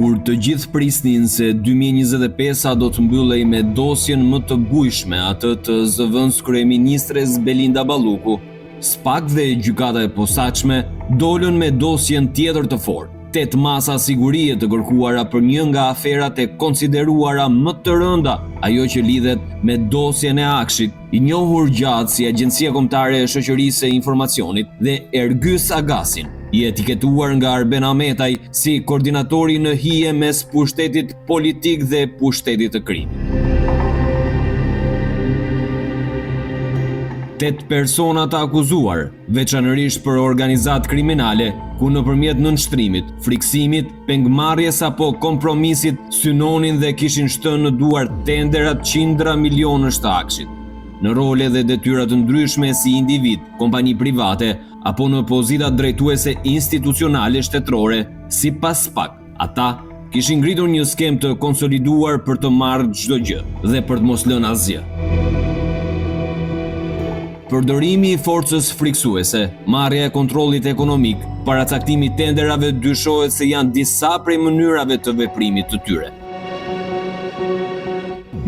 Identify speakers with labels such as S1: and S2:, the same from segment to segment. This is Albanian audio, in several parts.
S1: Kur të gjithë prisnin se 2025 do të mbyllej me dosjen më të bujshme, atë të zëvendës kryeministres Belinda Balluku, SPAK dhe gjykata e posaçme dolën me dosjen tjetër të fortë. 8 masa sigurie të kërkuara për një nga aferat e konsideruara më të rënda, ajo që lidhet me dosjen e Akshit, i njohur gjatë si Agjencia Kombëtare e Shoqërisë së Informacionit, dhe Ergys Agasin, i etiketuar nga Arben Ahmetaj si koordinatori në hije mes pushtetit politik dhe pushtetit të krimit. 8 persona të akuzuar, veçanërisht për organizat kriminale, ku nëpërmjet nënshtrimit, friksimit, pengmarrjes apo kompromisit synonin dhe kishin shtënë në duar tenderat qindra milionësh të Akshit, në role dhe detyra të ndryshme si individ, kompani private apo në pozita drejtuese institucionale shtetërore, sipas SPAK. Ata kishin ngritur një skem të konsoliduar për të marrë çdo gjë dhe për të mos lënë asgjë. Përdorimi i forcës friksuese, marrja e kontrollit ekonomik, paracaktimi i tenderave dyshohet se janë disa prej mënyrave të veprimit të tyre.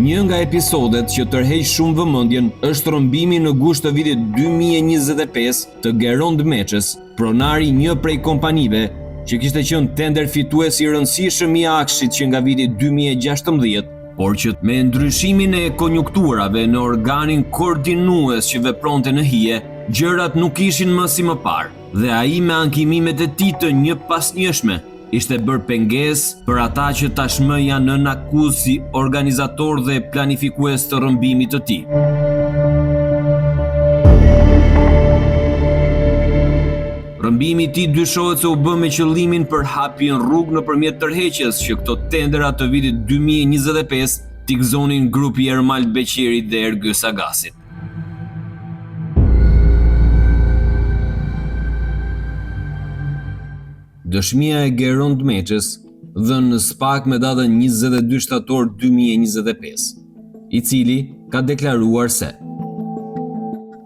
S1: Një nga episodet që tërheq shumë vëmendjen është rrëmbimi në gusht të vitit 2025 të Gerond Meçës, pronari një prej kompanive që kishte qenë tender fitues i rëndësishëm i Akshit që nga viti 2016, por që me ndryshimin e konjunkturave në organin koordinues që vepronte në hije, gjërat nuk ishin më si më parë, dhe ai me ankimimet e tij të njëpasnjëshme ishte bërë pengesë për ata që tashmë janë në akuzë si organizator dhe planifikues të rrëmbimit të tij. Rrëmbimi i tij dyshohet se u bë me qëllimin për hapjen rrugë nëpërmjet tërheqjes që këto tendera të vitit 2025 t'i gëzonin grupi Ermal Beqirit dhe Ergys Agasit. Dëshmia e Gerond Meçës, dhënë në SPAK me datën 22 shtator 2025, i cili ka deklaruar se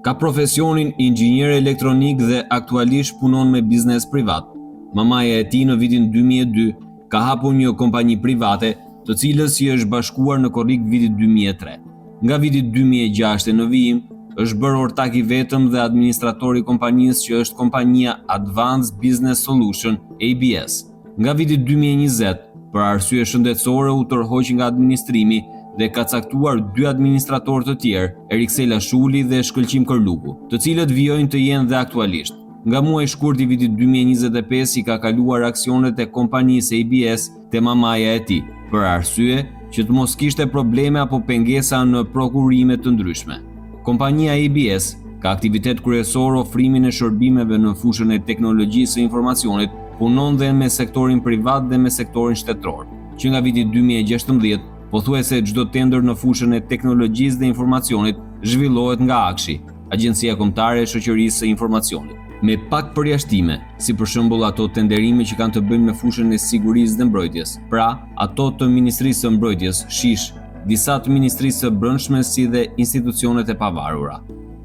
S1: ka profesionin inxhinier elektronik dhe aktualisht punon me biznes privat. Mamaja e tij në vitin 2002 ka hapur një kompani private, të cilës i është bashkuar në korrik vitit 2003. Nga viti 2006 në vijim, është bërë ortak i vetëm dhe administratori i kompanisë që është kompania Advanced Business Solution, ABS. Nga viti 2020, për arsye shëndetësore u tërhoqi nga administrimi dhe ka caktuar 2 administratorë të tjerë, Eriksela Shuli dhe Shkëlqim Kërluku, të cilët vijojnë të jenë dhe aktualisht. Nga muaji shkurt i vitit 2025 i ka kaluar aksionet e kompanisë ABS te mamaja e tij, për arsye që të mos kishte probleme apo pengesa në prokurime të ndryshme. Kompania ABS ka aktivitet kryesor ofrimin e shërbimeve në fushën e teknologjisë së informacionit, punon dhe me sektorin privat dhe me sektorin shtetëror, që nga viti 2016 pothuajse çdo tender në fushën e teknologjisë dhe informacionit zhvillohet nga Akshi, Agjencia Kombëtare e Shoqërisë së Informacionit, me pak përjashtime, si për shembull ato tenderime që kanë të bëjnë me fushën e sigurisë dhe mbrojtjes, pra ato të Ministrisë së Mbrojtjes, SHISH, disa të Ministrisë së Brendshme si dhe institucionet e pavarura.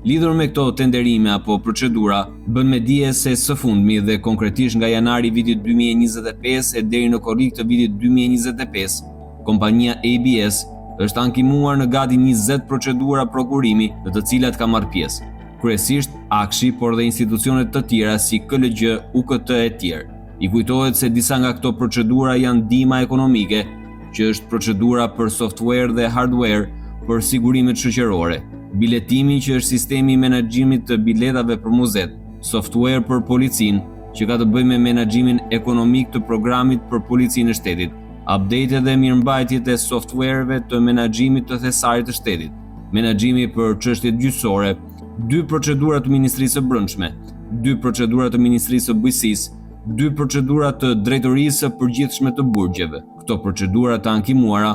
S1: Lidhur me këto tenderime apo procedura, bën me dije se së fundmi dhe konkretisht nga janari vitit 2025 e deri në korrik të vitit 2025, kompania ABS është ankimuar në gati 20 procedura prokurimi në të cilat ka marrë pjesë, kryesisht Akshi, por dhe institucionet të tjera si KLG, UKT e tjerë. I kujtohet se disa nga këto procedura janë ndihma ekonomike, që është procedura për software dhe hardware për sigurimet shoqërore, biletimi që është sistemi i menaxhimit të biletave për muzet, software për policinë, që ka të bëjë me menaxhimin ekonomik të programit për policinë e shtetit, update dhe mirëmbajtjet e softwareve të menaxhimit të thesarit të shtetit, menaxhimi për çështjet gjyqësore, 2 procedura të Ministrisë së Brendshme, 2 procedura të Ministrisë së Bujqësisë, 2 procedura të Drejtorisë së Përgjithshme të Burgjeve. Këto procedura të ankimuara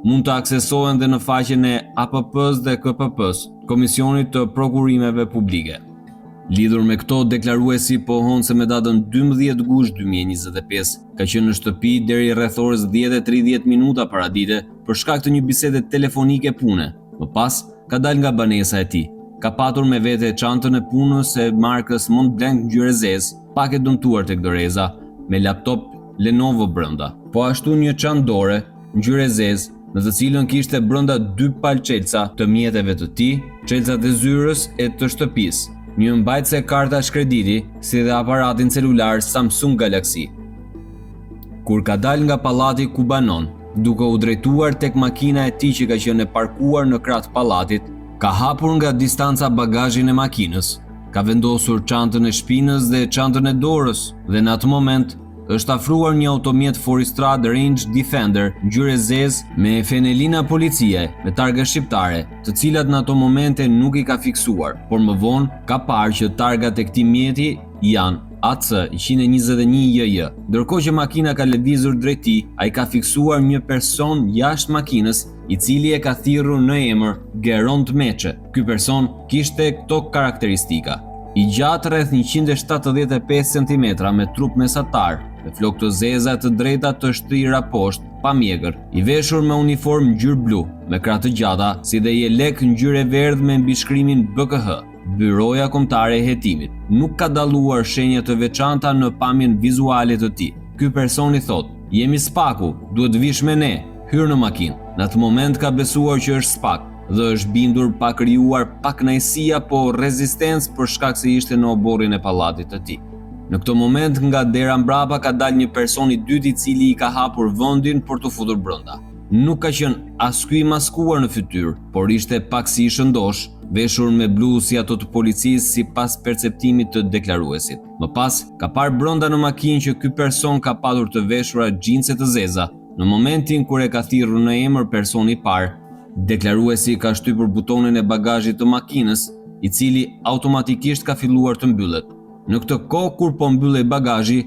S1: mund të aksesohen dhe në faqen e APP-s dhe KPP-s, Komisionit të Prokurimeve Publike. Lidhur me këto, deklaruesi pohon se me datën 12 gusht 2025 ka qenë në shtëpi deri rreth orës 10:30 minuta paradite për shkak të një bisede telefonike pune. Më pas, ka dalë nga banesa e tij. Ka patur me vete çantën e punës e markës Montblanc ngjyrë zezë, pak e dëmtuar tek doreza, me laptop Lenovo brenda, po ashtu një çantë dore ngjyrë zezë, në të cilën kishte brenda 2 palë çelca të mjeteve të tij, çelcat e zyrës e të shtëpisë, një mbajtëse kartash krediti, si dhe aparatin celular Samsung Galaxy. Kur ka dalë nga pallati ku banon, duke u drejtuar tek makina e tij që ka qenë e parkuar në krah të pallatit, ka hapur nga distanca bagazhin e makinës, ka vendosur çantën e shpinës dhe çantën e dorës dhe në atë moment është afruar një automjet Forestrat Range Defender ngjyrë zezë me fenelina policie me targa shqiptare, të cilat në ato momente nuk i ka fiksuar, por më vonë ka parë që targat e këtij mjeti janë AC 121 JJ. Ndërkohë që makina ka lëvizur drejt tij, ai ka fiksuar një person jashtë makinës, i cili e ka thirrur në emër Gerond Meçe. Ky person kishte këto karakteristika: i gjatë rreth 175 cm me trup mesatar, me flokë të zeza të drejta të shtrira poshtë, pa mjegër, i veshur me uniformë ngjyrë blu, me krah të gjata, si dhe jelek ngjyrë e verdhë me mbishkrimin BKH, Byroja Kombëtare e Hetimit. Nuk ka dalluar shenja të veçanta në pamjen vizuale të tij. Ky person i thotë: "Jemi spaku, duhet vish me ne." Hyr në makinë. Në atë moment ka besuar që është spak dhe është bindur pa krijuar pa kënaqësi apo rezistencë për shkak se ishte në oborrin e pallatit të tij. Në këtë moment nga dera mbrapa ka dalë një person i dytë i cili i ka hapur vendin për të futur brenda. Nuk ka qenë as ky i maskuar në fytyrë, por ishte pak si i shëndosh, veshur me blu si ato të policisë sipas perceptimit të deklaruesit. Më pas ka parë brenda në makinë që ky person ka patur të veshura xhinse të zeza. Në momentin kur e ka thirrur në emër personi i parë, deklaruesi ka shtypur butonin e bagazhit të makinës, i cili automatikisht ka filluar të mbyllet. Në këtë kohë kur po mbyllej bagazhi,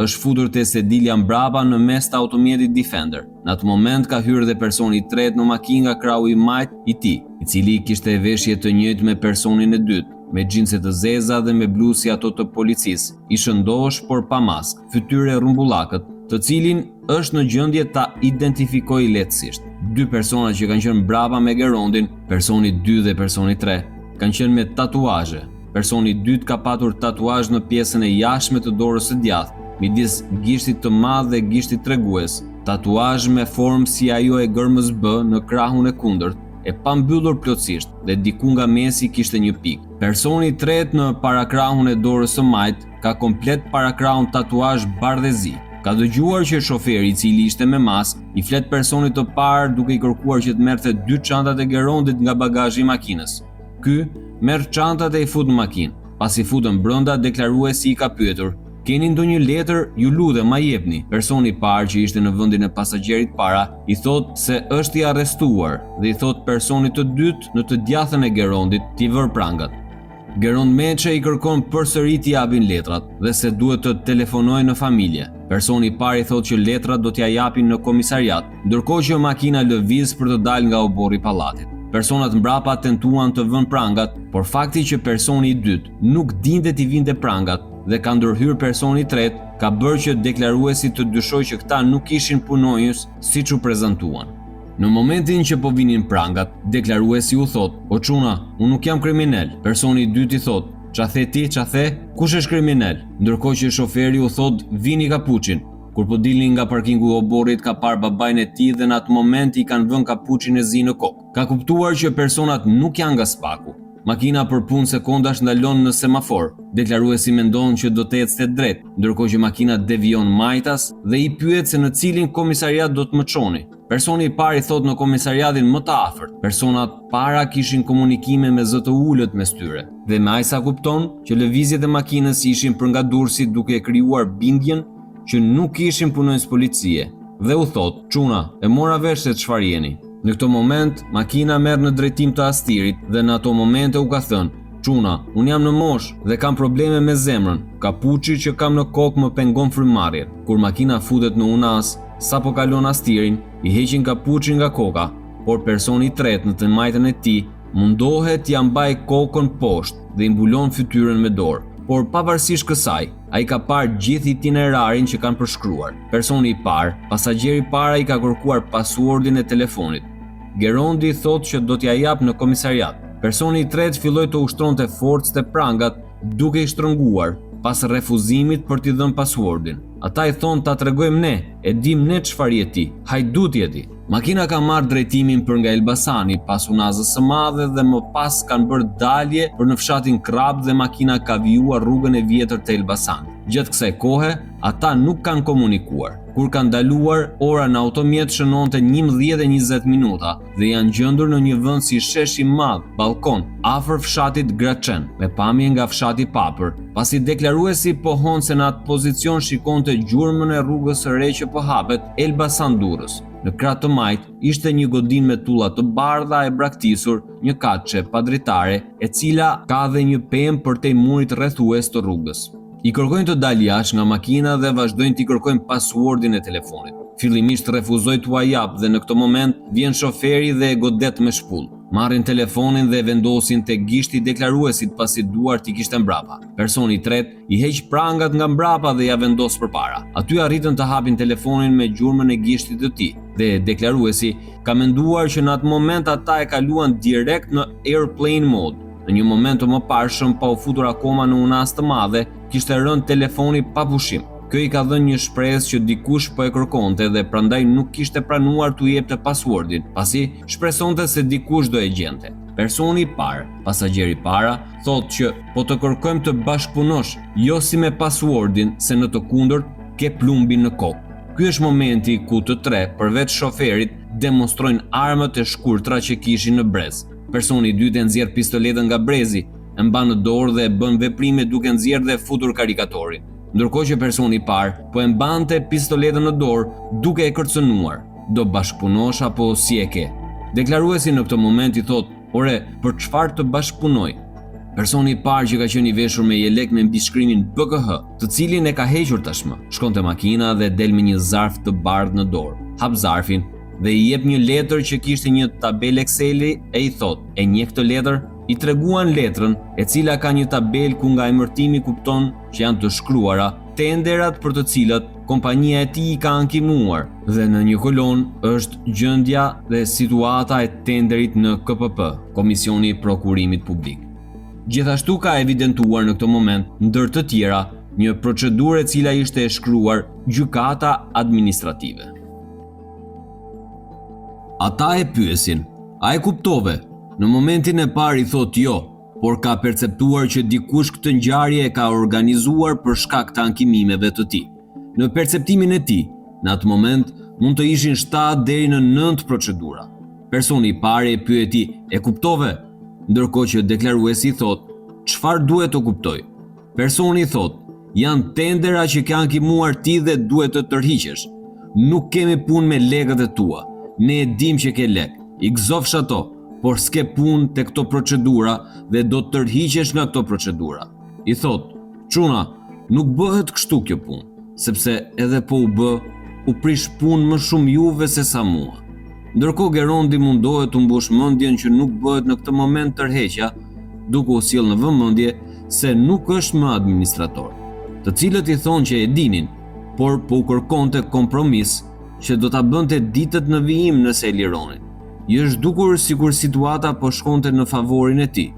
S1: është futur te sedilja mbrapa në mes të automjetit Defender. Në atë moment ka hyrë dhe personi i tretë në makinë nga krahu i majt i tij, i cili kishte veshje të njëjtë me personin e dytë, me xhinse të zeza dhe me blu si ato të policisë, i shëndosh por pa maskë, fytyrë rrumbullakët, të cilin është në gjendje ta identifikojë lehtësisht. Dy persona që kanë qenë mbrapa me Gerondin, personi 2 dhe personi 3, kanë qenë me tatuazhe. Personi i dytë ka patur tatuazh në pjesën e jashtme të dorës së djathtë, midis gishtit të madh dhe gishtit tregues, tatuazh me formë si ajo e gërmës B në krahun e kundërt, e pambyllur plotësisht dhe diku nga mesi kishte një pikë. Personi i tretë në parakrahun e dorës së majt ka komplet parakrahun tatuazh bardhëzi. Ka dëgjuar që shoferi i cili ishte me maskë i flet personit të parë duke i kërkuar që të merrte 2 çantat e Gerondit nga bagazhi i makinës. Ky merr çantat e i fut në makinë. Pasi futën brenda, deklaruesi i ka pyetur: "Keni ndonjë letër? Ju lutem, ma jepni." Personi i parë që ishte në vendin e pasagjerit para i thot se është i arrestuar dhe i thot personit të dytë në të djathën e Gerondit t'i vër prangat. Gerond Meçe i kërkon përsëri t'i japin letrat dhe se duhet të telefonojë në familje. Personi i parë i thot që letrat do t'ja japin në komisariat, ndërkohë që makina lëviz për të dalë nga oborri i pallatit. Personat mbrapa tentuan të vënë prangat, por fakti që personi i dytë nuk dinte t'i vinte prangat dhe ka ndërhyr personi i tretë ka bërë që deklaruesi të dyshojë që këta nuk ishin punonjës siç u prezantuan. Në momentin që po vinin prangat, deklaruesi u thot: "O çuna, unë nuk jam kriminal." Personi i dytë i thot: "Qa the ti, qa the? Kush është kriminal?" Ndërkohë që shoferi u thot: "Vini kapuçin." Kur po dilnin nga parkingu i oborrit ka parë babain e tij dhe në atë moment i kanë vënë kapuçin e zi në kokë. Ka kuptuar që personat nuk janë nga spaku. Makina për punë sekondash ndalon në semafor. Deklaruesi mendon që do të ecte drejt, ndërkohë që makina devion majtas dhe i pyet se në cilin komisariat do të më çoni. Personi i parë i thot në komisariatin më të afërt. Personat para kishin komunikime me zë të ulët mes tyre dhe me aq sa kupton që lëvizjet e makinës ishin përngadursi duke e krijuar bindjen që nuk ishin punonjës policie. Dhe u thot: "Çuna, e mora vesh se çfarë jeni." Në këtë moment, makina merr në drejtim të Astirit dhe në ato momente u ka thënë: "Çuna, unë jam në moshë dhe kam probleme me zemrën. Kapuçi që kam në kokë më pengon frymëmarrjen." Kur makina futet në unas, sapo kalon Astirin, i heqin kapuçin nga koka, por personi i tretë në të majtën e tij mundohet t'ia mbajë kokën poshtë dhe i mbulon fytyrën me dorë. Por pavarësisht kësaj, ai ka parë gjithë itinerarin që kanë përshkruar. Personi i parë, pasagjeri para i ka kërkuar passwordin e telefonit. Gerondi thotë që do t'ja jap në komisariat. Personi i tretë filloi të ushtronte forcë te prangat duke i shtrënguar pas refuzimit për t'i dhënë passwordin. Ata i thonë ta tregojmë ne, e dim ne çfarë je ti, hajduti je ti. Makina ka marrë drejtimin për nga Elbasani pas unazës së madhe dhe më pas kanë bërë dalje për në fshatin Krap dhe makina ka vijuar rrugën e vjetër të Elbasanit. Gjatë kësaj kohe, ata nuk kanë komunikuar. Kur kanë ndaluar, ora në automjet shënonte 11:20 minuta dhe janë gjendur në një vend si shesh i madh, ballkon, afër fshatit Graçen, me pamje nga fshati Papër, pasi deklaruesi pohon se në atë pozicion shikonte gjurmën e rrugës së re që po hapet Elbasan-Durrës. Në krah të majt ishte një godinë me tulla të bardha e braktisur, një katçe padritare, e cila ka dhe një pemë përtej murit rrethues të rrugës. I kërkojnë të dalë jashtë nga makina dhe vazhdojnë t'i kërkojnë passwordin e telefonit. Fillimisht refuzoi t'ua jap dhe në këtë moment vjen shoferi dhe e godet me shpull. Marrin telefonin dhe vendosin te gishti i deklaruesit pasi duart i kishte mbrapa. Personi i tretë i heq prangat nga mbrapa dhe ja vendos përpara. Aty arritën të hapin telefonin me gjurmën e gishtit të tij dhe deklaruesi ka menduar që në atë moment ata e kaluan direkt në airplane mode. Në një moment të mëparshëm, pa u futur akoma në unazë të madhe, kishte rënë telefoni pa pushim. Kjo i ka dhënë një shpresë që dikush po e kërkonte dhe prandaj nuk kishte pranuar t'u jepte passwordin, pasi shpresonte se dikush do e gjente. Personi i parë, pasagjeri i para, thotë që po të kërkojmë të bashkëpunosh, jo si me passwordin, se në të kundërt ke plumbin në kokë. Ky është momenti ku të tre, përveç shoferit, demonstrojnë armët e shkurtra që kishin në brez. Personi i dytë e nxjerr pistoletën nga brezi, e mban në dorë dhe bën veprime duke nxjerrë dhe futur karikatorin. Ndërkohë që personi i parë po e mbante pistoletën në dorë duke e kërcënuar. Do bashkëpunosh apo si e ke? Deklaruesi në këtë moment i thotë, "Ore, për çfarë të bashkëpunoj?" Personi i parë që ka qenë i veshur me jelek me mbishkrimin BKH, të cilin e ka hequr tashmë, shkon te makina dhe del me një zarf të bardhë në dorë. Hap zarfin dhe i jep një letër që kishte një tabelë Exceli e i thotë, "E njeh këtë letër?" I treguan letrën, e cila ka një tabelë ku nga emërtimi kupton që janë të shkruara tenderat për të cilat kompania e tij ka ankimuar dhe në një kolon është gjendja dhe situata e tenderit në KPP, Komisioni i Prokurimit Publik. Gjithashtu ka evidentuar në këtë moment, ndër të tjera, një procedurë e cila ishte e shkruar gjykata administrative. Ata e pyesin, "A e kuptove?" Në momentin e parë i thotë jo, por ka perceptuar që dikush këtë ngjarje e ka organizuar për shkak të ankimimeve të tij. Në perceptimin e tij, në atë moment mund të ishin 7 deri në 9 procedura. Personi i parë e pyeti, "E kuptove?" Ndërkohë që deklaruesi i thotë, "Çfarë duhet të kuptoj?" Personi i thotë, "Janë tendera që ke ankimuar ti dhe duhet të tërhiqesh. Nuk kemi punë me lekët e tua. Ne e dim që ke lek. I gëzofsh ato, por s'ke punë te këto procedura dhe do të tërhiqesh nga këto procedura." I thotë, "Çuna, nuk bëhet kështu kjo punë, sepse edhe po u bë, u prish punë më shumë juve se sa mua." Ndërkohë Gerondi mundohet të mbush mendjen që nuk bëhet në këtë moment tërheqja, duke u sjell në vëmendje se nuk është më administrator, të cilët i thonë që e dinin, por po u kërkonte kompromis që do ta bënte ditët në vijim nëse e lironin. I është dukur sikur situata po shkonte në favorin e tij.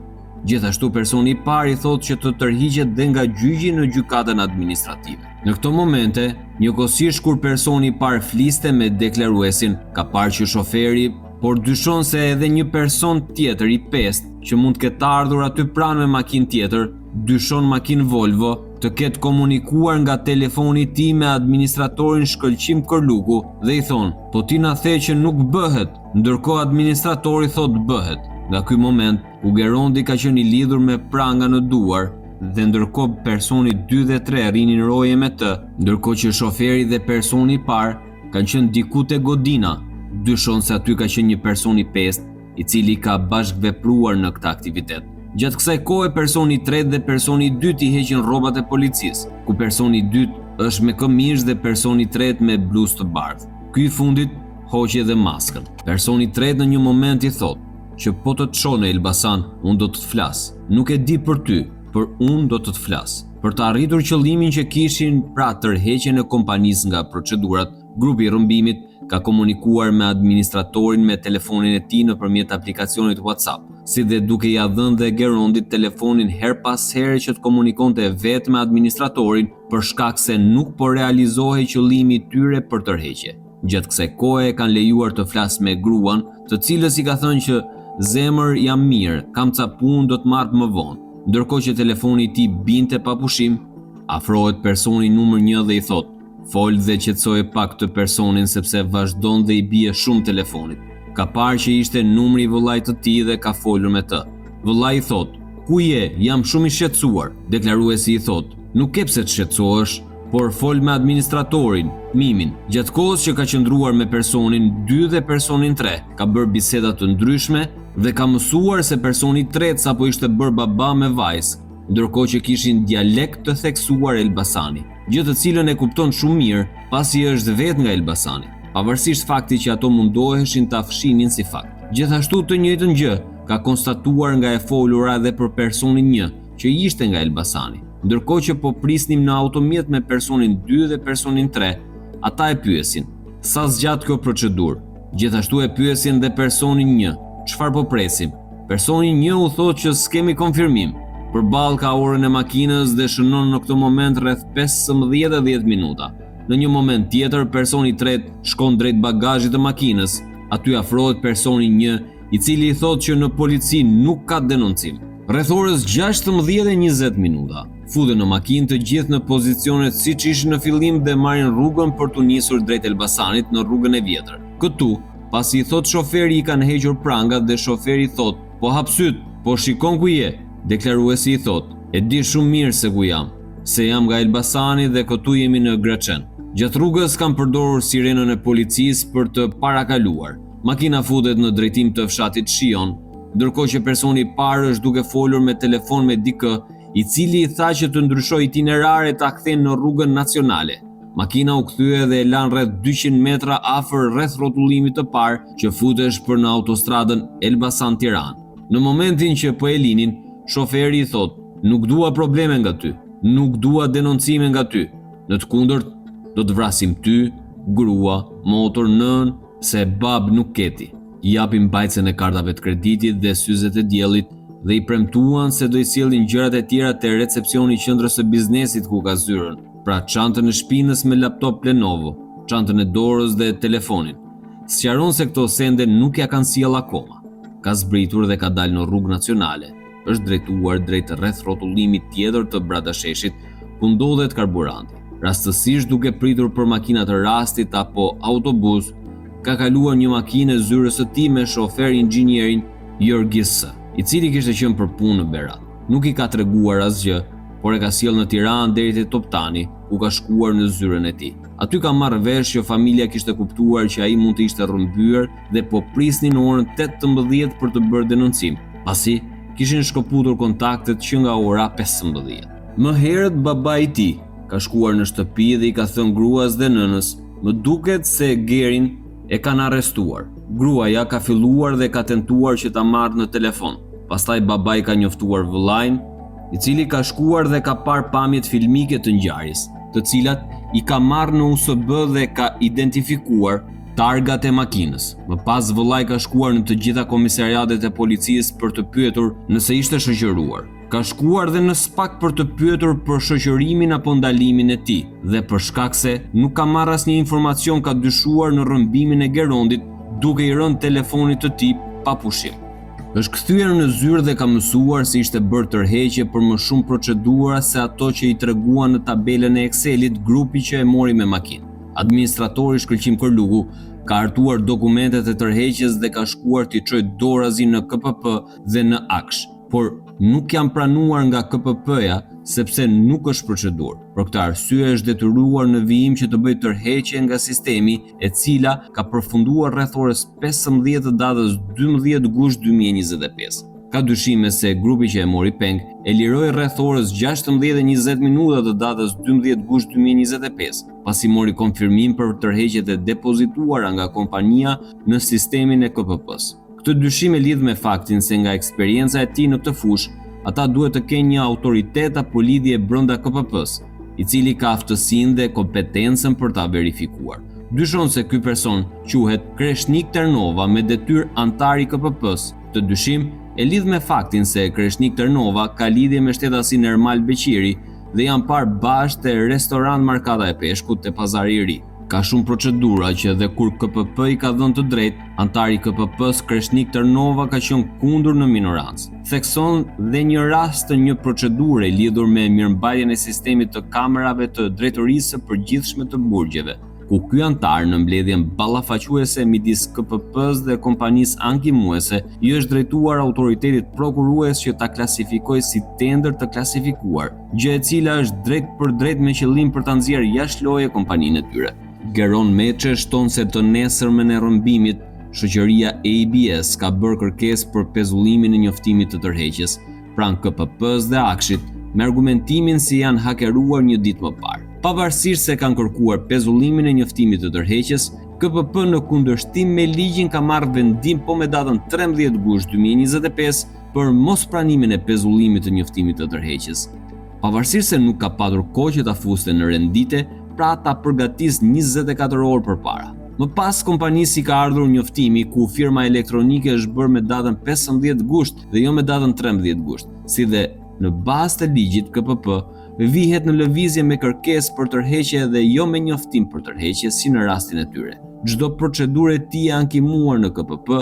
S1: Gjithashtu personi i parë i thotë që të tërhiqet dhe nga gjyqi në gjykatën administrative. Në këto momente, njëkohësisht kur personi i parë fliste me deklaruesin, ka parë që shoferi, por dyshon se edhe një person tjetër i pestë që mund të ketë ardhur aty pranë me makinë tjetër, dyshon makinë Volvo, të ketë komunikuar nga telefoni i tij me administratorin Shkëlqim Korluku dhe i thonë, "Po ti na the që nuk bëhet", ndërkohë administratori thotë bëhet. Nga ky moment, Gerondi ka qenë i lidhur me pranga në duar dhe ndërkohë personi 2 dhe 3 rrinin roje me të, ndërkohë që shoferi dhe personi i parë kanë qenë diku te godina, dyshon se aty ka qenë një person i pestë i cili ka bashkëvepruar në këtë aktivitet. Gjatë kësaj kohe personi i tretë dhe personi i dytë i heqin rrobat e policisë, ku personi i dytë është me këmishë dhe personi i tretë me bluzë të bardhë. Ky i fundit hoqi edhe maskën. Personi i tretë në një moment i thotë që po të çon në Elbasan, unë do të të flas. Nuk e di për ty, por unë do të të flas. Për të arritur qëllimin që kishin, pra tërheqjen e kompanisë nga procedurat, Grupi i rrëmbimit ka komunikuar me administratorin me telefonin e tij nëpërmjet aplikacionit WhatsApp, si dhe duke ia dhënë dhe Gerondit telefonin her pas here që të komunikonte vetë me administratorin për shkak se nuk po realizohej qëllimi i tyre për tërheqje. Gjatë kësaj kohe kanë lejuar të flasë me gruan, të cilës i ka thënë që zemër jam mirë, kam ca punë do të marr më vonë. Ndërkohë që telefoni i tij binte pa pushim, afrohet personi numër 1 dhe i thotë: "Fol dhe qetësoje pak të personin sepse vazhdon dhe i bie shumë telefonit." Ka parë që ishte numri i vëllait të tij dhe ka folur me të. Vëllai i thotë: "Ku je? Jam shumë i shqetësuar." Deklaruesi i thotë: "Nuk ke pse të shqetësohesh, por fol me administratorin, Mimin." Gjatë kohës që ka qëndruar me personin 2 dhe personin 3, ka bërë biseda të ndryshme dhe ka mësuar se personi i tretë sapo ishte bërë baba me vajzë, ndërkohë që kishin dialekt të theksuar Elbasani, gjë të cilën e kupton shumë mirë pasi është vetë nga Elbasani, pavarësisht faktit që ato mundoheshin ta fshinin si fakt. Gjithashtu të njëjtën gjë ka konstatuar nga e folura edhe për personin 1, që ishte nga Elbasani. Ndërkohë që po prisnim në automjet me personin 2 dhe personin 3, ata e pyesin: "Sa zgjat kjo procedurë?" Gjithashtu e pyesin dhe personin 1: "Çfarë po presim?" Personi 1 u thotë që s'kemi konfirmim. Përballë ka orën e makinës dhe shënon në këtë moment rreth 15-10 minuta. Në një moment tjetër, personi i tretë shkon drejt bagazhit të makinës. Aty afrohet personi 1, i cili i thotë që në polici nuk ka denoncim. Rreth orës 16:20 minuta, futen në makinë të gjithë në pozicionet siç ishin në fillim dhe marrin rrugën për të nisur drejt Elbasanit në rrugën e vjetër. Këtu, pasi i thot shoferi i kanë hequr prangat dhe shoferi thot: "Po hap syt, po shikon ku je." Deklaruesi i thot: "E di shumë mirë se ku jam, se jam nga Elbasani dhe këtu jemi në Graçen." Gjatë rrugës kanë përdorur sirenën e policisë për të parakaluar. Makina futet në drejtim të fshatit Shion, ndërkohë që personi i parë është duke folur me telefon me dikë, i cili i tha që të ndryshojë itinerare ta kthejnë në rrugën nacionale. Makina u kthye dhe e lan rreth 200 metra afër rreth rrotullimit të parë që futesh për në autostradën Elbasan-Tiranë. Në momentin që po e linin, shoferi i thot: "Nuk dua probleme nga ty, nuk dua denoncime nga ty. Në të kundërt, do të vrasim ty, grua, motor, nën, se bab nuk keti." I japin mbajtsen e kartave të kreditit dhe syzet e diellit dhe i premtuan se do i sjellin gjërat e tjera te recepcioni i qendrës së biznesit ku ka zyrën, pra çantën e shpinës me laptop Lenovo, çantën e dorës dhe telefonin. Sqaron se këto sende nuk ja kanë sjell akoma. Ka zbritur dhe ka dalë në rrugë nacionale. Është drejtuar drejt rreth rrotullimit tjetër të Bradasheshit, ku ndodhet karburanti. Rastësisht duke pritur për makina të rastit apo autobus, ka kaluar një makinë e zyrës së tij me shofer inxhinierin Jorgis, i cili kishte qenë për punë në Berat. Nuk i ka treguar asgjë, por e ka sjell në Tiranë deri te Toptani, ku ka shkuar në zyrën e tij. Aty ka marrë vesh që familja kishte kuptuar që ai mund të ishte rrëmbyer dhe po prisnin orën 18 për të bërë denoncim, pasi kishin shkëputur kontaktet që nga ora 15. Më herët baba i tij ka shkuar në shtëpi dhe i ka thënë gruas dhe nënës: "Më duket se Gerin e kanë arrestuar." Gruaja ka filluar dhe ka tentuar që ta marrë në telefon. Pastaj babai ka njoftuar vëllain, i cili ka shkuar dhe ka parë pamjet filmike të ngjarjes, të cilat i ka marrë në USB dhe ka identifikuar targat e makinës. Më pas vëllai ka shkuar në të gjitha komisariatet e policisë për të pyetur nëse ishte shoqëruar. Ka shkuar dhe në SPAK për të pyetur për shoqërimin apo ndalimin e tij dhe për shkak se nuk ka marrë asnjë informacion ka dyshuar në rrëmbimin e Gerondit duke i rënë telefonit të tij pa pushim. Është kthyer në zyrë dhe ka mësuar se ishte bërë tërheqje për më shumë procedura se ato që i treguan në tabelën e Excelit grupi që e mori me makinë. Administratori Shkëlqim Korlugu ka hartuar dokumentet e tërheqjes dhe ka shkuar t'i çojë dorazi në KPP dhe në AKSH, por nuk janë pranuar nga KPP-ja sepse nuk është procedurë. Për këtë arsye është detyruar në vijim që të bëjë tërheqje nga sistemi, e cila ka përfunduar rreth orës 15 të datës 12 gusht 2025. Ka dyshime se grupi që e mori peng e liroi rreth orës 16:20 minuta të datës 12 gusht 2025, pasi mori konfirmim për tërheqjet e depozituara nga kompania në sistemin e KPP-s. Këtë dyshim e lidh me faktin se nga eksperienca e tij në këtë fushë, ata duhet të kenë një autoritet apo lidhje brenda KPP-s, i cili ka aftësinë dhe kompetencën për ta verifikuar. Dyshon se ky person quhet Kreshnik Ternova me detyrë antar i KPP-s. Të dyshim e lidh me faktin se Kreshnik Ternova ka lidhje me shtetasin Ermal Beqiri dhe janë parë bashkë te restorant Markata e Peshkut te Pazari i Ri. Ka shumë procedura që edhe kur KPP i ka dhënë të drejtë, antari i KPP-s Kreshnik Ternova ka qenë kundër në minorancë. Thekson dhe një rast të një procedure lidhur me mirëmbajtjen e sistemit të kamerave të drejtorisë së përgjithshme të burgjeve, ku ky antar në mbledhjen ballafaquese midis KPP-s dhe kompanisë ankimuese i është drejtuar autoritetit prokurues që ta klasifikojë si tender të klasifikuar, gjë e cila është drejt për drejt me qëllim për ta nxjerrë jashtëloje kompaninë e tyre. Geron Meçe shton se të nesërmen e rrëmbimit, shoqëria ABS ka bërë kërkesë për pezullimin e njoftimit të tërheqjes pranë KPP-s dhe Akshit, me argumentimin se janë hakeruar një ditë më parë. Pavarësisht se kanë kërkuar pezullimin e njoftimit të tërheqjes, KPP në kundërshtim me ligjin ka marrë vendim me datën 13 gusht 2025 për mospranimin e pezullimit të njoftimit të tërheqjes. Pavarësisht se nuk ka patur kohë që ta fuste në rendite, pra ta përgatis 24 orë përpara. Më pas kompanisi ka ardhur njoftimi ku firma elektronike është bërë me datën 15 gusht dhe jo me datën 13 gusht, si dhe në bazë të ligjit KPP vihet në lëvizje me kërkesë për tërheqje dhe jo me njoftim për tërheqje si në rastin e tyre. Çdo procedurë e tij e ankimuar në KPP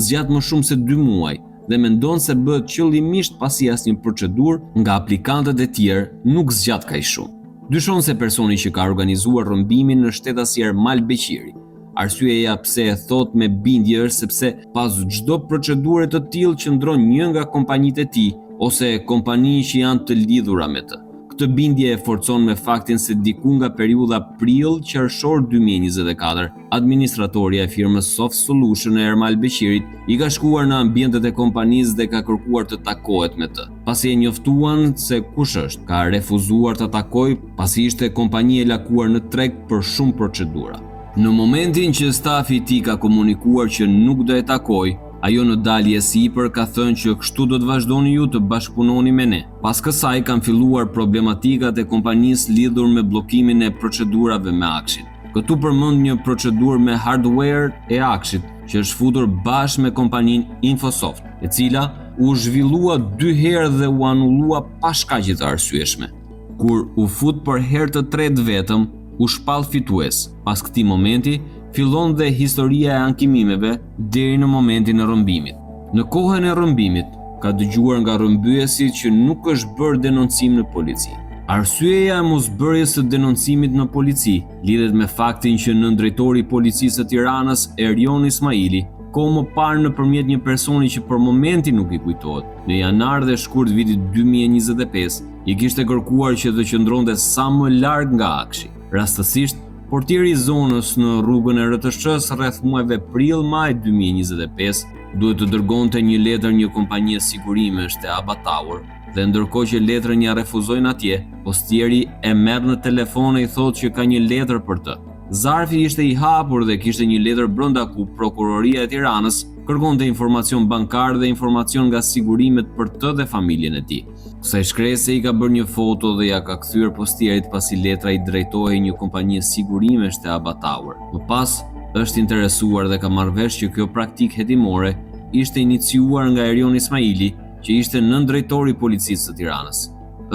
S1: zgjat më shumë se 2 muaj dhe mendon se bëhet qëllimisht pasi asnjë procedurë nga aplikantët e tjerë nuk zgjat kaq shumë. Dyshon se personi që ka organizuar rrëmbimin në shtetasi Ermal Beqiri. Arsyeja pse e thot me bindje është sepse pas çdo procedure të tillë qëndron një nga kompanitë e tij ose kompani që janë të lidhura me të. Këtë bindje e forcon me faktin se diku nga periudha prill-qershor 2024, administratorja e firmës Soft Solution e Ermal Beqirit i ka shkuar në ambientet e kompanisë dhe ka kërkuar të takohet me të. Pasi e njoftuan se kush është, ka refuzuar të takojë pasi ishte kompani e lakuar në treg për shumë procedura. Në momentin që stafi i tij ka komunikuar që nuk do e takojë, ajo në dalje sipër ka thënë që kështu do të vazhdoni ju të bashkëpunoni me ne. Pas kësaj kanë filluar problematikat e kompanisë lidhur me bllokimin e procedurave me Akshin. Këtu përmend një procedurë me hardware e Akshit që është futur bashkë me kompaninë Infosoft, e cila u zhvillua 2 herë dhe u anullua pa shkaqe të arsyeshme. Kur u fut për herë të tretë vetëm, u shpall fitues. Pas këtij momenti fillon dhe historia e ankimimeve deri në momentin e rrëmbimit. Në kohën e rrëmbimit, ka dëgjuar nga rrëmbyesi që nuk është bërë denoncim në polici. Arsyeja e mosbërjes së denoncimit në polici lidhet me faktin që nëndrejtori i policisë së Tiranës, Erion Ismaili, kohë më parë nëpërmjet një personi që për momentin nuk i kujtohet, në janar dhe shkurt vitit 2025, i kishte kërkuar që të qëndronte sa më larg nga Akshi. Rastësisht, portieri i zonës në rrugën e RTS rreth muajve prill-maj 2025 duhet të dërgonte një letër një kompanie sigurimesh te Aba Tower dhe ndërkohë që letrën ja refuzojnë atje, postieri e merr në telefon e i thotë që ka një letër për të. Zarfi ishte i hapur dhe kishte një letër brenda ku prokuroria e Tiranës kërkonte informacion bankar dhe informacion nga sigurimet për të dhe familjen e tij. Kësaj shkrese i ka bërë një foto dhe ja ka kthyer postierit pasi letra i drejtohej një kompanie sigurimesh te Aba Tower. Më pas, është interesuar dhe ka marrë vesh që kjo praktikë hetimore ishte iniciuar nga Erion Ismaili, që ishte nëndrejtori i policisë së Tiranës.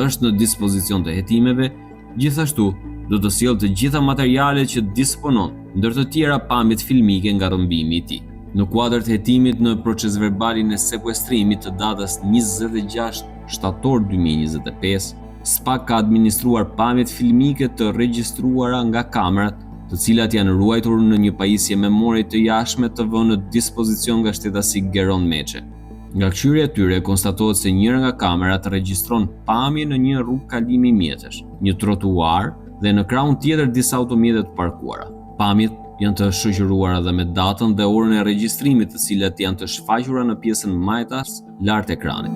S1: Është në dispozicion të hetimeve, gjithashtu do të sjellë të gjitha materialet që disponon, ndër të tjera pamjet filmike nga rrëmbimi i tij. Në kuadër të hetimit në procesverbalin e sekuestrimit të datës 26 shtator 2025, SPAK ka administruar pamjet filmike të regjistruara nga kamerat, të cilat janë ruajtur në një pajisje memori të jashtme të vënë në dispozicion nga shtetasi Geron Meçe. Nga këshirja e tyre konstatohet se njëra nga kamerat regjistron pamje në një rrugë kalimi mjetesh, një trotuar dhe në krahun tjetër disa automjete të parkuara. Pamjet janë të shoqëruara dhe me datën dhe orën e regjistrimit, të cilat janë të shfaqura në pjesën majtas lart ekranit.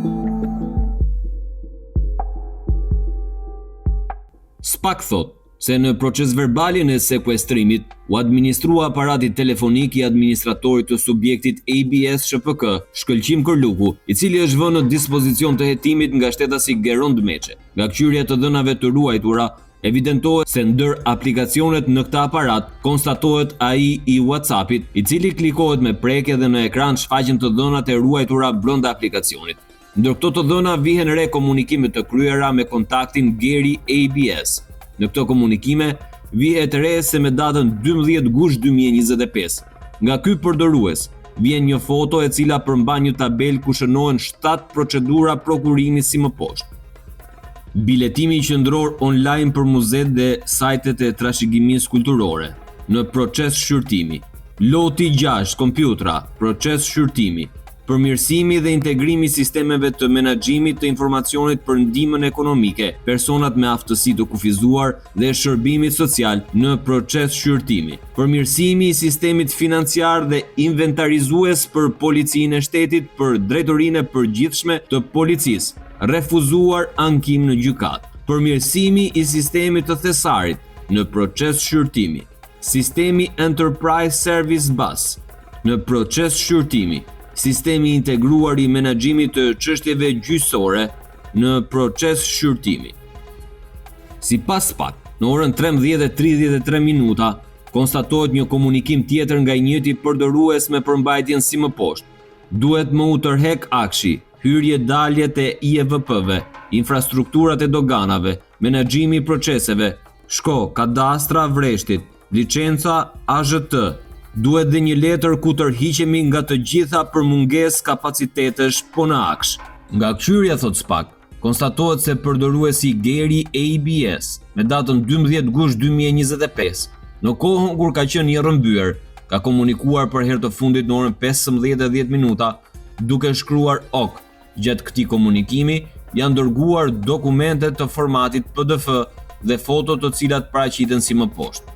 S1: SPAK thot se në procesverbalin e sekuestrimit u administrua aparati telefonik i administratorit të subjektit ABS SHPK, Shkëlqim Kërluku, i cili është vënë në dispozicion të hetimit nga shtetasi Geron Meçe. Nga kqyrja të dhënave të ruajtura, Evidentohet se ndër aplikacionet në këtë aparat konstatohet AI i WhatsAppit, i cili klikohet me prekje dhe në ekran shfaqen të dhënat e ruajtura brenda aplikacionit. Ndër këto të dhëna vihen re komunikime të kryera me kontaktin Geri ABS. Në këto komunikime vihet re se me datën 12 gusht 2025, nga ky përdorues vjen një foto e cila përmban një tabel ku shënohen 7 procedura prokurimi si më poshtë. Biletimi qendror online për muzet dhe sajtet e trashëgimisë kulturore, në proces shqyrtimi. Loti 6 kompjutra, proces shqyrtimi. Përmirësimi dhe integrimi i sistemeve të menaxhimit të informacionit për ndihmën ekonomike, personat me aftësi të kufizuar dhe shërbimit social në proces shqyrtimi. Përmirësimi i sistemit financiar dhe inventarizues për policinë e shtetit për drejtorinë e përgjithshme të policisë. Refuzuar ankim në gjykat. Përmirësimi i sistemit të thesarit në proces shqyrtimi. Sistemi Enterprise Service Bus në proces shqyrtimi. Sistemi integruar i menaxhimit të çështjeve gjyqësore në proces shqyrtimi. Sipas SPAK, në orën 13:33 konstatohet një komunikim tjetër nga i njëjti përdorues me përmbajtjen si më poshtë. Duhet më u tërheq akshi, hyrje daljet e IEVP-ve, infrastrukturat e doganave, menaxhimi i proceseve, shko, kadastra vreshtit, licenca AZT. Duhet dhe një letër ku tërhiqemi nga të gjitha për mungesë kapacitetesh po në aksh. Nga këshyrja, thot SPAK, konstatohet se përdoruesi Geri ABS me datën 12 gusht 2025, në kohën kur ka qenë i rrëmbyer, ka komunikuar për herë të fundit në orën 15:10 duke shkruar OK. Gjatë këtij komunikimi janë dërguar dokumente të formatit PDF dhe foto të cilat paraqiten si më poshtë.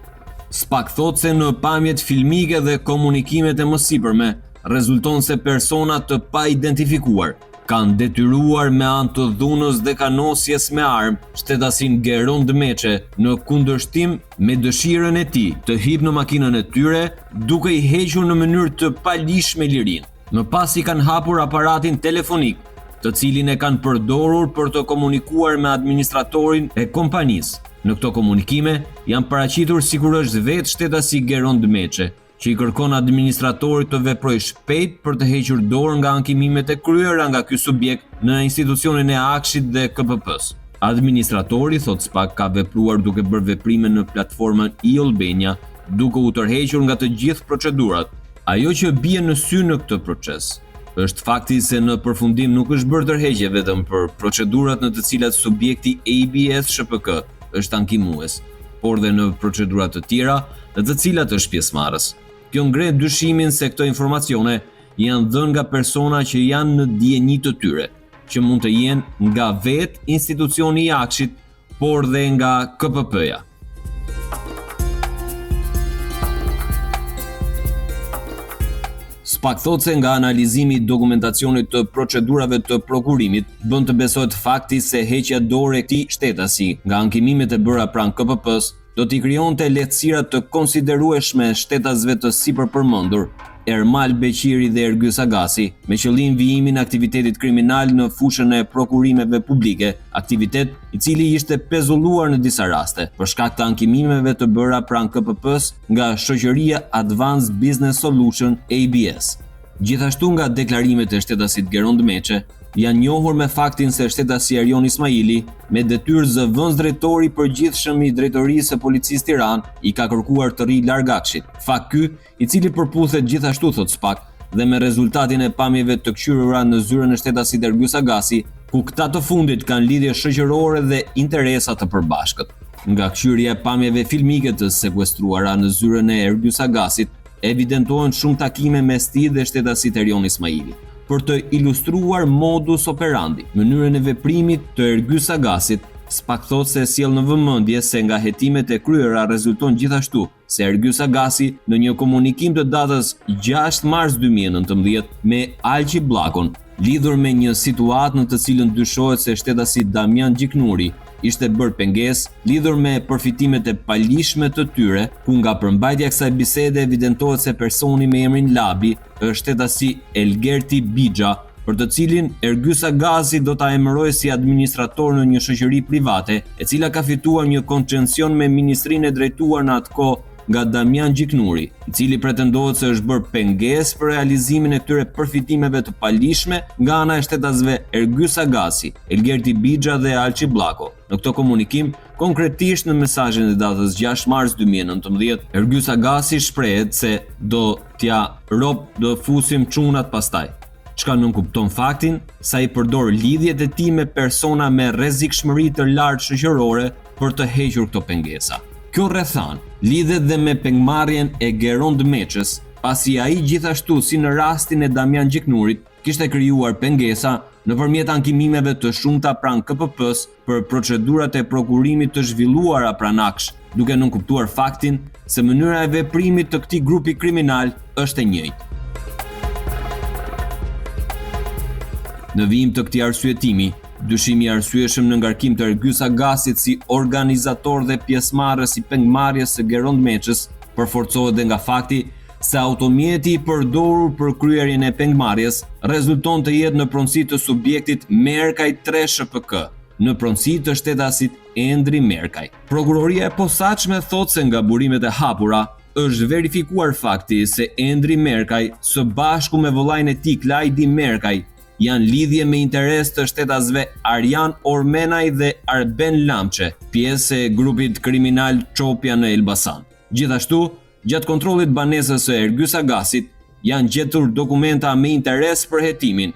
S1: SPAK thot se në pamjet filmike dhe komunikimet e mësipërme rezulton se persona të pa identifikuar kanë detyruar me anë të dhunës dhe kanosjes me armë shtetasin Geron Dmeçe në kundërshtim me dëshirën e tij të hipë në makinën e tyre duke i hequr në mënyrë të palishme lirinë. Më pas i kanë hapur aparatin telefonik, të cilin e kanë përdorur për të komunikuar me administratorin e kompanisë. Në këto komunikime janë paraqitur sikur është vetë shtetasi Geron Dmeçe, që i kërkon administratorit të veprojë shpejt për të hequr dorë nga ankimimet e kryera nga ky subjekt në institucionin e Akshit dhe KPP-s. Administratori, thot SPAK, ka vepruar duke bërë veprime në platformën e-Albania, duke u tërhequr nga të gjithë procedurat. Ajo që bie në sy në këtë proces është fakti se në përfundim nuk është bërë tërheqje vetëm për procedurat në të cilat subjekti ABS SHPK është ankimues, por dhe në procedurat të tjera në të cilat është pjesëmarrës. Kjo ngre dyshimin se këto informacione janë dhënë nga persona që janë në dieni të tyre, që mund të jenë nga vetë institucioni i Akshit, por dhe nga KPP-ja. SPAK thot se nga analizimi i dokumentacionit të procedurave të prokurimit bën të besohet fakti se heqja dorë e këtij shtetasi nga ankimimet e bëra pranë KPP-s do t'i krijonte lehtësira të konsiderueshme shtetasëve të sipërpërmendur, Ermal Beqiri dhe Ergys Agasi, me qëllim vijimin e aktivitetit kriminal në fushën e prokurimeve publike, aktivitet i cili ishte pezulluar në disa raste për shkak të ankimimeve të bëra pranë KPP-s nga shoqëria Advanced Business Solution ABS. Gjithashtu nga deklarimet e shtetasit Geron Dmeçe, janë njohur me faktin se shtetasi Erion Ismaili, me detyrë zëvendës drejtori i përgjithshëm i drejtorisë së policisë Tiranë, i ka kërkuar të rrijë larg Akshit. Fakt ky, i cili përputhet gjithashtu, thot SPAK, dhe me rezultatin e pamjeve të kqyrura në zyrën e shtetasit Ergys Agasi, ku këta të fundit kanë lidhje shoqërore dhe interesa të përbashkët. Nga kqyrja e pamjeve filmike të sekuestruara në zyrën e Ergys Agasit, evidentohen shumë takime mes tij dhe shtetasit Erion Ismaili për të ilustruar modus operandi, mënyrën e veprimit të Ergys Agasit. SPAK thot se sjell në vëmendje se nga hetimet e kryera rezulton gjithashtu se Ergys Agasi në një komunikim të datës 6 mars 2019 me Alqi Bllakon, lidhur me një situatë në të cilën dyshohet se shtetasi Damian Gjiknuri ishte bërë pengesë lidhur me përfitimet e palishme të tyre, ku nga përmbajtja e kësaj bisede evidentohet se personi me emrin Labi është shtetasi Elgerti Bixha, për të cilin Ergys Agasi do ta emërojë si administrator në një shoqëri private, e cila ka fituar një koncesion me ministrinë e drejtuar në atë kohë nga Damian Gjiknuri, i cili pretendohet se është bërë pengesë për realizimin e këtyre përfitimeve të palishme nga ana e shtetasve Ergys Agasi, Elgerti Bixha dhe Alçi Bllako. Në këtë komunikim, konkretisht në mesazhin e datës 6 mars 2019, Ergys Agasi shprehet se do fusim çunat pastaj. Çka nuk kupton faktin sa i përdor lidhjet e tij me persona me rrezikshmëri të lartë shoqërore për të hequr këto pengesa. Kjo rrethan lidhet dhe me pengmarrjen e Geron Dmeçës, pasi ai gjithashtu si në rastin e Damian Gjiknurit kishte krijuar pengesa nëpërmjet ankimimeve të shumta pranë KPP-s për procedurat e prokurimit të zhvilluara pranë AKSH, duke nënkuptuar faktin se mënyra e veprimit të këtij grupi kriminal është e njëjtë. Në vijim të këtij arsyetimi, dyshimi i arsyeshëm në ngarkim të Ergys Agasit si organizator dhe pjesëmarrës i pengmarrjes së Geron Dmeçës përforcohet dhe nga fakti se automjeti i përdorur për kryerjen e pengmarrjes rezulton të jetë në pronësi të subjektit Merkaj 3 SHPK, në pronësi të shtetasit Endri Merkaj. Prokuroria e posaçme thotë se nga burimet e hapura është verifikuar fakti se Endri Merkaj së bashku me vëllain e tij Klajdi Merkaj janë lidhje me interes të shtetasve Arjan Ormenaj dhe Arben Lamçe, pjesë e grupit kriminal Çopja në Elbasan. Gjithashtu, gjatë kontrollit banesës së Ergys Agasit, janë gjetur dokumenta me interes për hetimin.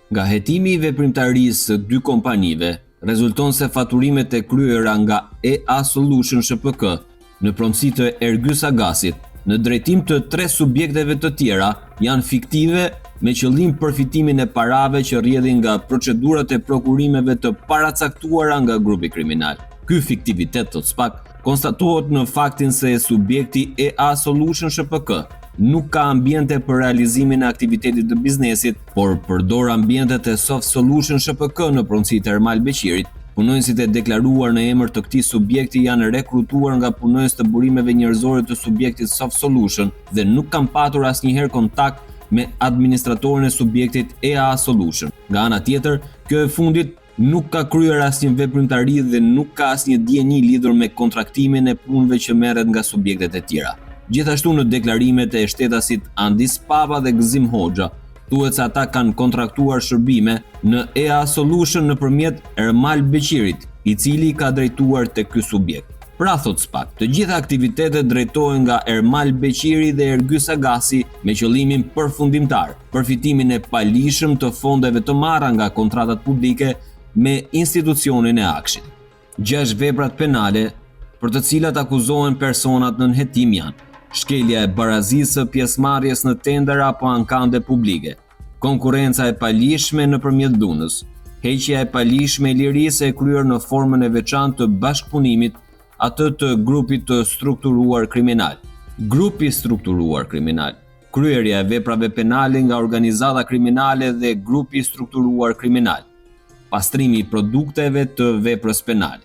S1: Nga hetimi i veprimtarisë së dy kompanive, rezulton se faturimet e kryera nga EA Solution SHPK në pronësi të Ergys Agasit, në drejtim të 3 subjekteve të tjera, janë fiktive me qëllim përfitimin e parave që rrjedhin nga procedurat e prokurimeve të paracaktuara nga grupi kriminal. Ky fiktivitet, thot SPAK, konstatohet në faktin se subjekti EA Solution SHPK nuk ka ambiente për realizimin e aktivitetit të biznesit, por përdor ambientet e Soft Solution SHPK në pronësi të Ermal Beqirit. Punonjësit e deklaruar në emër të këtij subjekti janë rekrutuar nga punonjës të burimeve njerëzore të subjektit Soft Solution dhe nuk kanë patur asnjëherë kontakt me administratorin e subjektit EA Solution. Nga ana tjetër, kjo e fundit nuk ka kryer asnjë veprimtari dhe nuk ka asnjë dieni lidhur me kontraktimin e punëve që merret nga subjektet e tjera. Gjithashtu në deklarimet e shtetasit Andis Papa dhe Gzim Hoxha, thuhet se ata kanë kontraktuar shërbime në EA Solution nëpërmjet Ermal Beqirit, i cili ka drejtuar tek ky subjekt. Pra, thot SPAK, të gjitha aktivitetet drejtohen nga Ermal Beqiri dhe Ergys Agasi me qëllimin përfundimtar, përfitimin e palishëm të fondeve të marra nga kontratat publike me institucionin e AKSH-it. 6 veprat penale për të cilat akuzohen personat nën hetim janë: shkelja e barazisë së pjesëmarrjes në tendera apo ankande publike, konkurrenca e palishme nëpërmjet dhunës, heqja e palishme e lirisë e kryer në formën e veçantë të bashkëpunimit atë të grupit të strukturuar kriminal. Grupi strukturuar kriminal, kryerja e veprave penale nga organizata kriminale dhe grupi strukturuar kriminal, pastrimi i produkteve të veprës penale.